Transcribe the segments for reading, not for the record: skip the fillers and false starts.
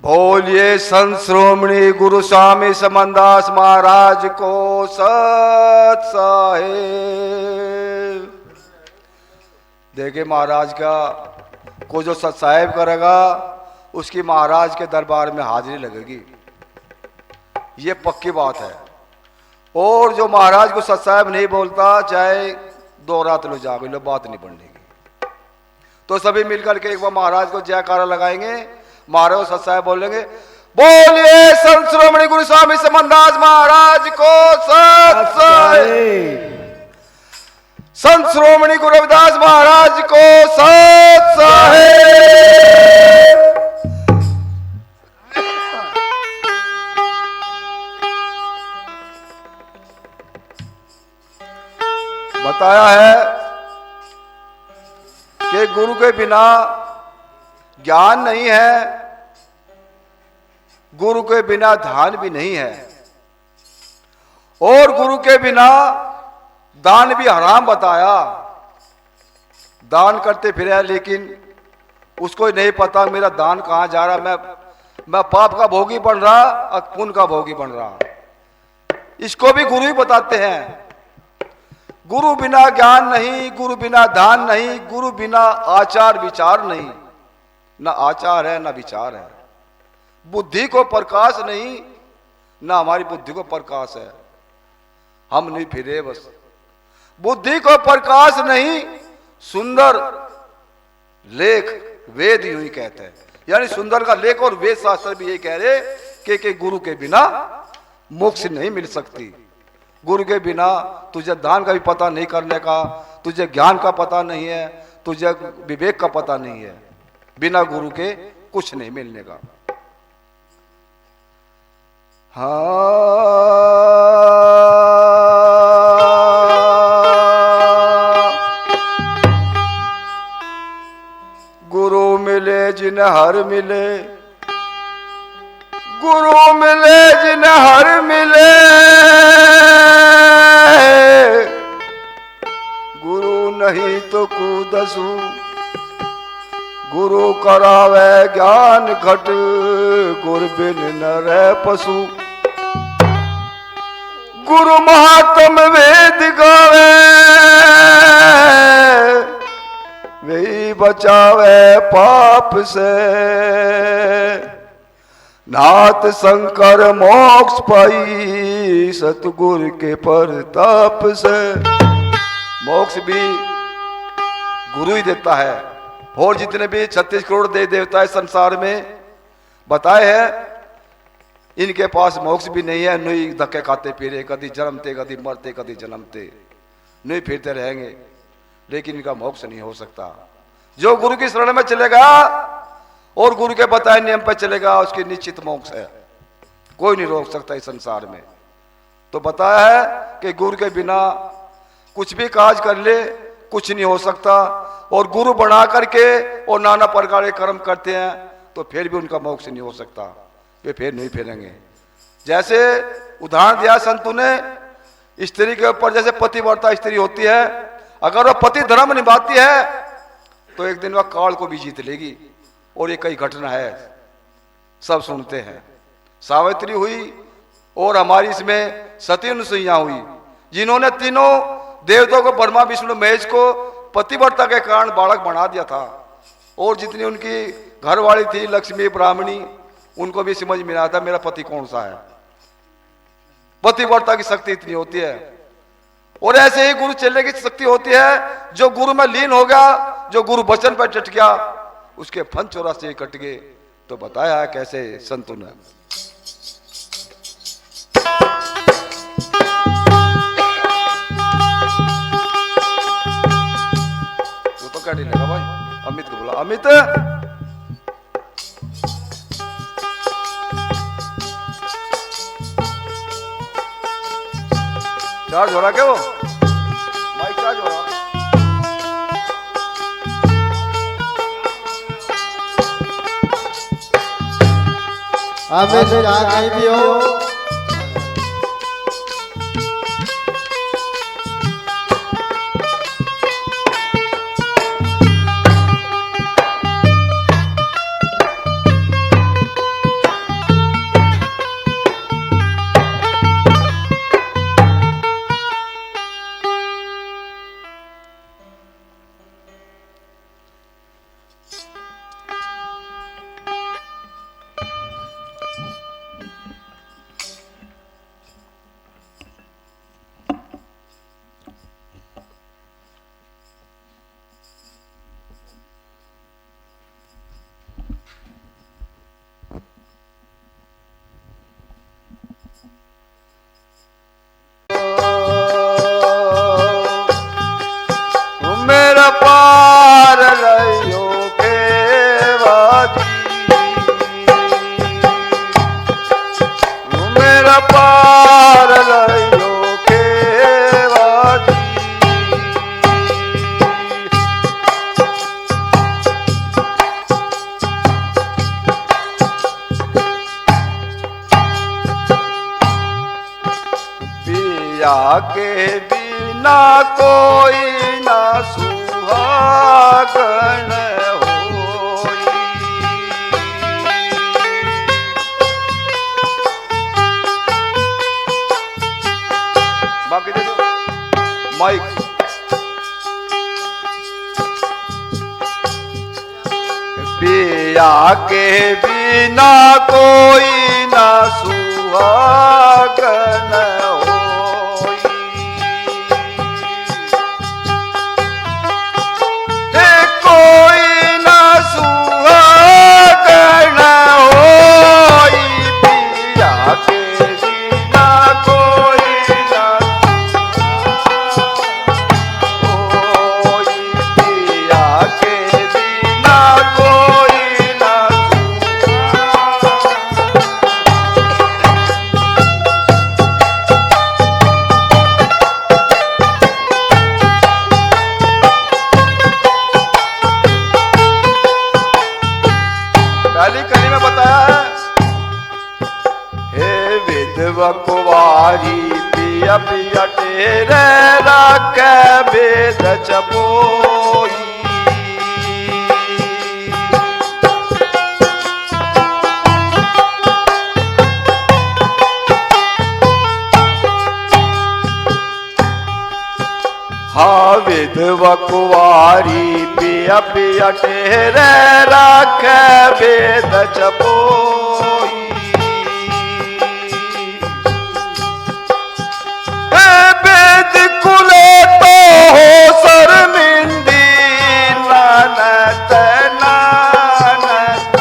बोलिए संत श्रोमणी गुरु स्वामी समनदास महाराज को सत साहेब। देखिए महाराज का को जो सत साहेब करेगा उसकी महाराज के दरबार में हाजिरी लगेगी, ये पक्की बात है। और जो महाराज को सत साहेब नहीं बोलता चाहे 2 रात लो जागो लो, बात नहीं बनने की। तो सभी मिलकर के एक बार महाराज को जयकारा लगाएंगे, महाराज सत साहेब बोलेंगे बोलिए संत श्रोमणी गुरु स्वामी समनदास महाराज को सत साहेब, संत श्रोमणी गुरु रविदास महाराज को सत साहेब। बताया है कि गुरु के बिना ज्ञान नहीं है, गुरु के बिना ध्यान भी नहीं है, और गुरु के बिना दान भी हराम बताया। दान करते फिरे लेकिन उसको नहीं पता मेरा दान कहां जा रहा, मैं पाप का भोगी बन रहा और पुण्य का भोगी बन रहा। इसको भी गुरु ही बताते हैं। गुरु बिना ज्ञान नहीं, गुरु बिना दान नहीं, गुरु बिना आचार विचार नहीं। ना आचार है ना विचार है, बुद्धि को प्रकाश नहीं, ना हमारी बुद्धि को प्रकाश है। हम नहीं फिरे बस, बुद्धि को प्रकाश नहीं। सुंदर लेख वेद यूं ही कहते हैं, यानी सुंदर का लेख और वेद शास्त्र भी ये कह रहे कि गुरु के बिना मोक्ष नहीं मिल सकती। गुरु के बिना तुझे दान का भी पता नहीं करने का, तुझे ज्ञान का पता नहीं है, तुझे विवेक का पता नहीं है। बिना गुरु के कुछ नहीं मिलने का। हाँ गुरु मिले जिन्हें हर मिले, गुरु मिले जिन्हें हर मिले, गुरु नहीं तो कूदसू, गुरु करावे ज्ञान घट, गुरु बिन न रह पशु। गुरु महात्म वेद गावे, वही बचावे पाप से। नाथ शंकर मोक्ष पाई, सतगुरु के परताप से। मोक्ष भी गुरु ही देता है। और जितने भी 36 करोड़ देव देवता है संसार में बताए हैं, इनके पास मोक्ष भी नहीं है। नहीं धक्के खाते फिरे, कभी जन्मते कभी मरते कभी जन्मते, नहीं फिरते रहेंगे, लेकिन इनका मोक्ष नहीं हो सकता। जो गुरु की शरण में चलेगा और गुरु के बताए नियम पर चलेगा, उसकी निश्चित मोक्ष है, कोई नहीं रोक सकता इस संसार में। तो बताया है कि गुरु के बिना कुछ भी काज कर ले कुछ नहीं हो सकता। और गुरु बना करके और नाना प्रकार के कर्म करते हैं तो फिर भी उनका मोक्ष नहीं हो सकता, वे फिर नहीं फिरेंगे। जैसे उदाहरण दिया संतों ने, स्त्री के ऊपर जैसे पतिव्रता स्त्री होती है, अगर वह पति धर्म निभाती है तो एक दिन वह काल को भी जीत लेगी। और ये कई घटना है, सब सुनते हैं। सावित्री हुई और हमारी इसमें सती अनुसुईया हुई, जिन्होंने तीनों देवताओं को, ब्रह्मा विष्णु महेश को पतिव्रता के कारण बालक बना दिया था। और जितनी उनकी घरवाली थी लक्ष्मी ब्राह्मणी, उनको भी समझ में आया था मेरा पति कौन सा है। पतिव्रता की शक्ति इतनी होती है। और ऐसे ही गुरु चलने की शक्ति होती है। जो गुरु में लीन हो गया, जो गुरु वचन पर डट गया, उसके फन 84 कट गए। तो बताया है कैसे संतों ने। तो क्या लेगा भाई, अमित को बोला, अमित चार्ज हो रहा क्या, वो माइक चार्ज हो रहा। हमें जहाँ कहीं भी हो, पार लयो केवाजी। पिया के बिना कोई ना सुहागन होई। बाकी दे दो माइक। पिया के बिना कोई ना सुहागन होई। कोई ना सुहागन होई। पिया के बिना कोई ना होई। पिया के बिना कोई ना पहली कली में बताया है, हे विधवा कुंवारी पिया पिया तेरे राखे वेद चपोई। हाँ विधवा कुंवारी पिया पिया तेरे राखे वेद चपोई। वेद कुले तो हो शर्मिंदी नानत नानत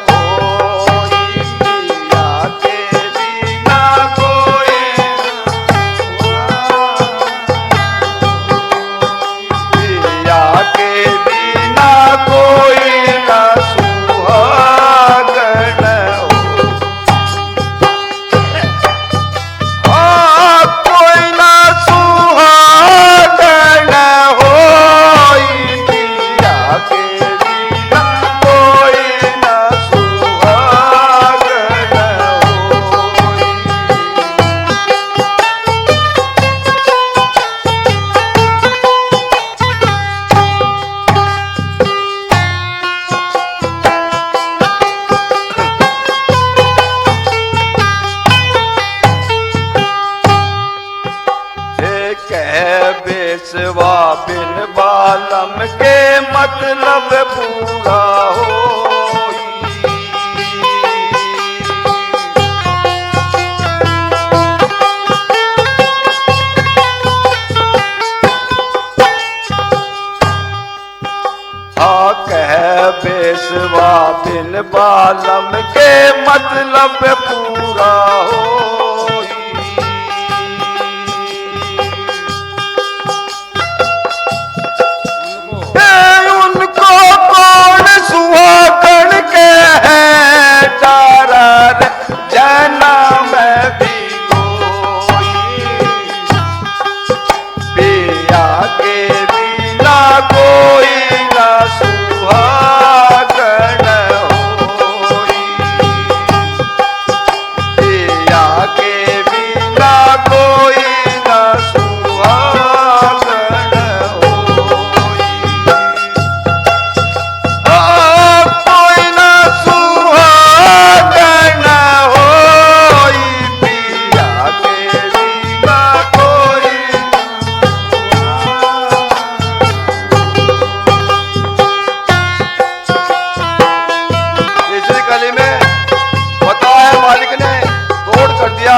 होई। पिया के बिना कोई पिया के बिना कोई ना सुहागन हो। कोई ना सुहागन होई। पिया के बिना कोई ना सुहागन होई। कह बेसवा बिन बालम के मतलब पूरा होई। हाँ कह बेसवा बिन बालम के मतलब पूरा होई। उनको कौन सुहागन के है तारा जन्म भी कोई। पिया के बिना कोई ना सुहागन होई। पिया के बिना कोई ना सुहागन होई। कोई ना सुहागन होई। पिया के बिना कोई तीसरी कली में बताया मालिक ने तोड़ कर दिया।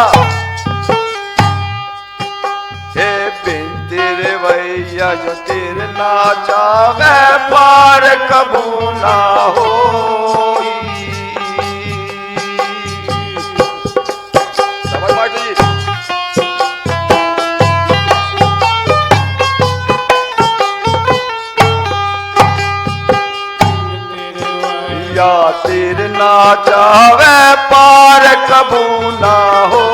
हे बिनती रे भैया जो तेरे ना चावे पार कबू ना होई। समझ मास्टर जी। या तीर ना चावे पार कबू ना हो।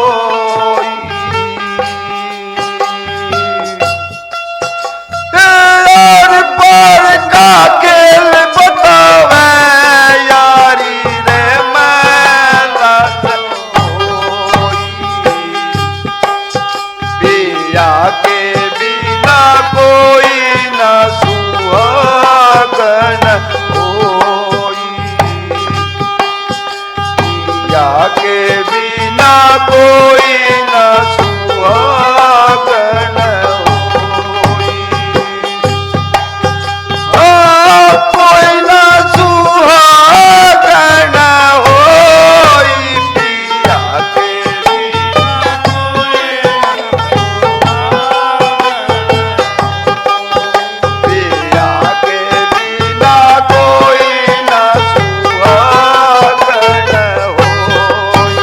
कोई न सुहागन होई। कोई न सुहागन होई, पिया के पिया के बिना कोई न सुहागन होई।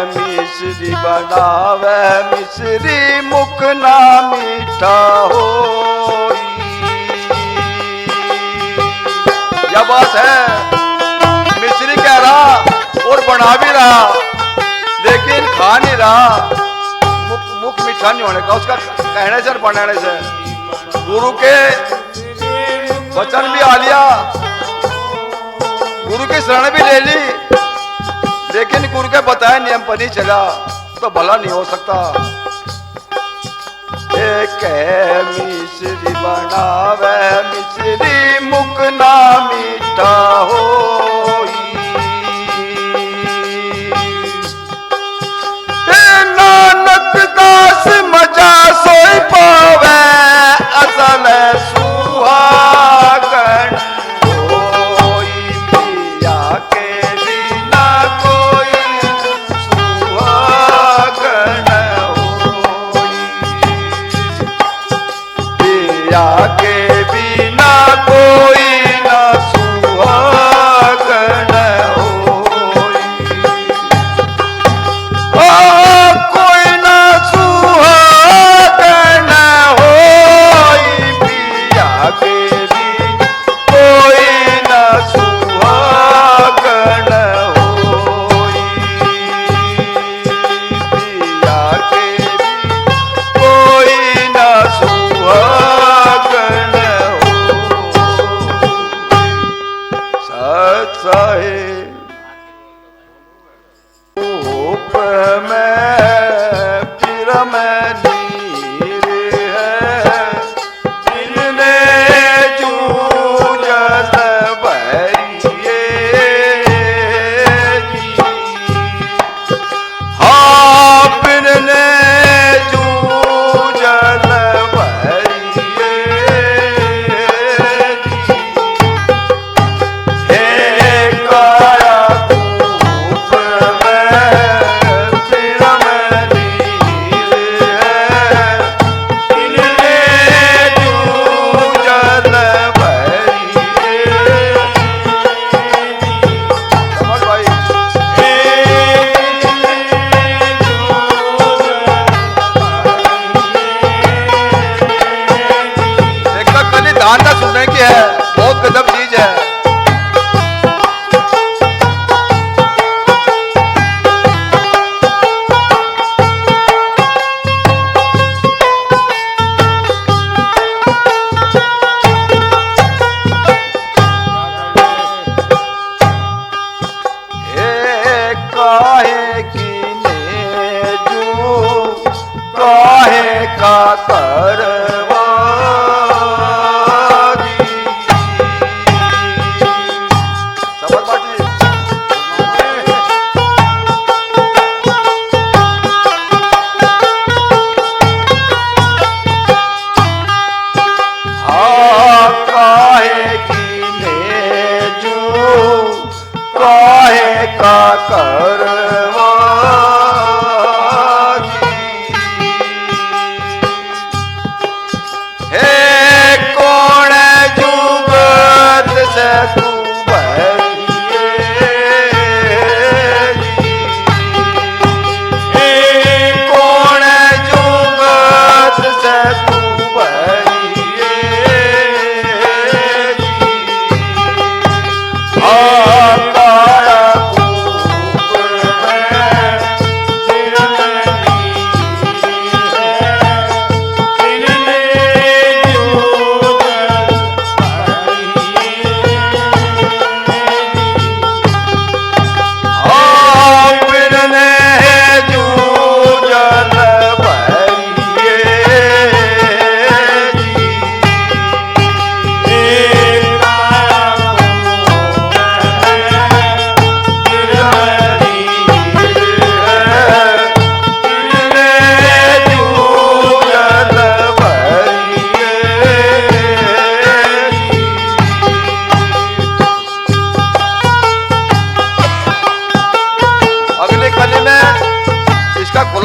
मिश्री बनावे मिश्री मुख ना मीठा होई। यह बात है, मिश्री कह रहा और बना भी रहा लेकिन खा नहीं रहा। मुख मीठा नहीं होने का, उसका कहने से और बनाने से। गुरु के वचन भी आ लिया, गुरु की शरण भी ले ली, लेकिन गुरु के बताए नियम पर नहीं चला तो भला नहीं हो सकता। एक मिश्री बनावे मिश्री मुख ना मीठा होई। नानक दास मजा सोई पावे असल सुहागन होई। पिया के बिना कोई सुहागन होई। पिया के बिना कोई न सुहागन होई। कोई न सुहागन होई, पिया के बिना कोई न सुहागन होई। पिया के बिना कोई न सुहागन होई। सत साहिब रूप में फिर में नीर है, दिल में जूझत भरिए जी। हाँ बिन ने जूझत भरिए जी। हे काया रूप में फिर में नीर है, दिल में जूझत भरिए। समझ भाई, देखा कली धान ना सुनने की है, बहुत गजब चीज है। काहे कीने जू काहे का करवा जी। समझ बाटी हाँ काहे कीने जू काहे का करवा जी।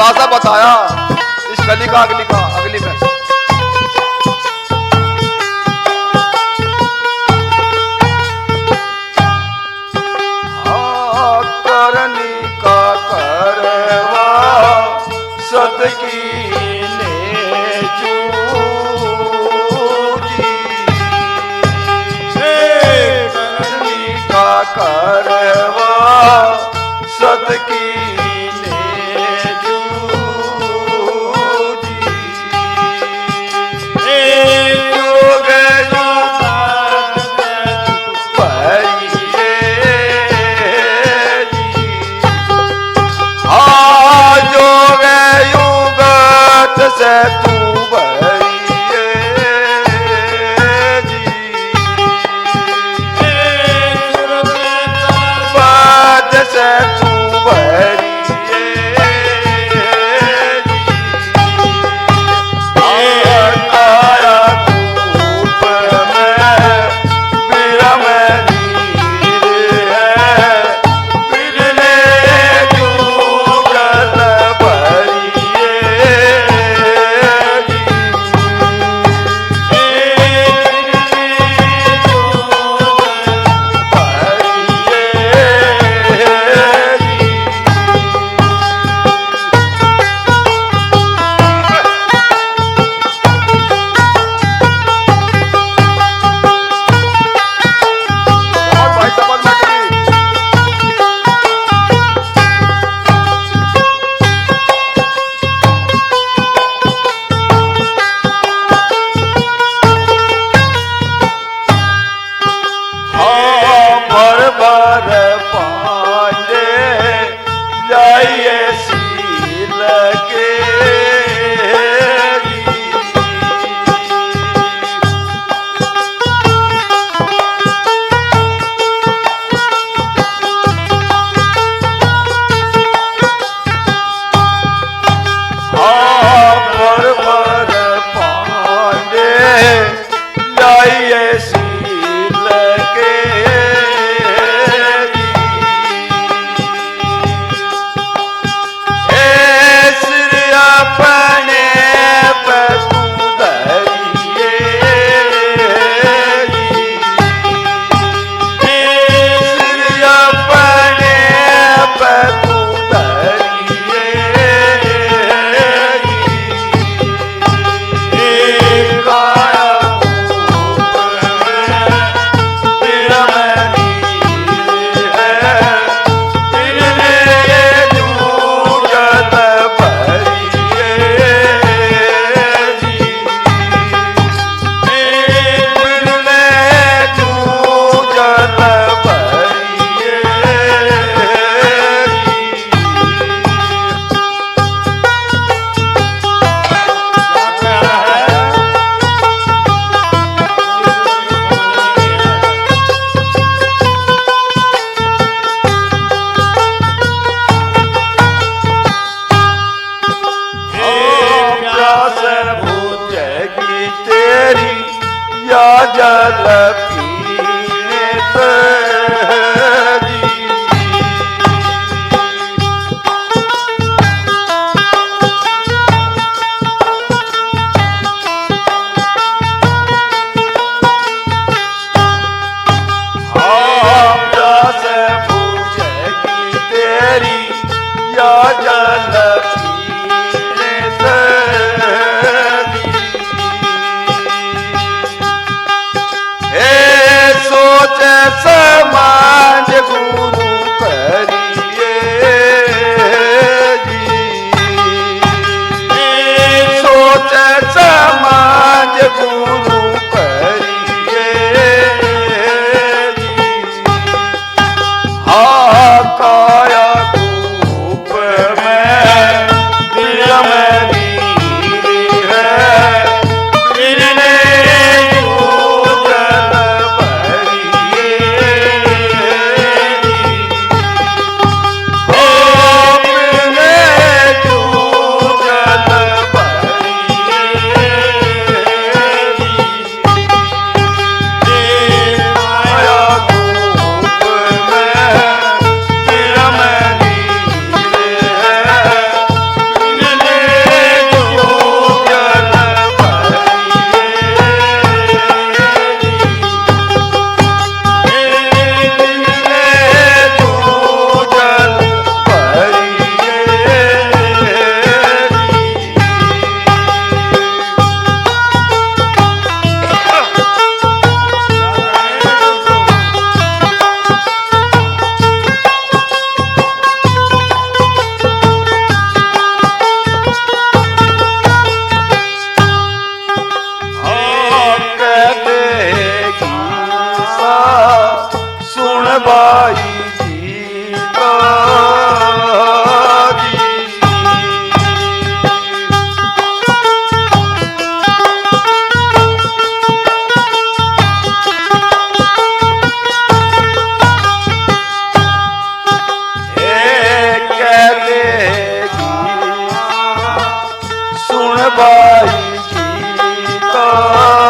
राजा बताया इस गली का अगली में। करनी का करवा सदकी ने जूझी, करनी का करवा सदकी से तू भरिए जी, बाद से तू भरिए जी, आया धूप में बिरम नीर है, बिरले जूगत भरिए जल पीने जी, प्यास बुझेगी तेरी या जल पीने सोच समाज गुरु करिए जी, सोच समाज गुरु करिए जी, काया धूप में दिलम नीर है, बिरले बाई जी का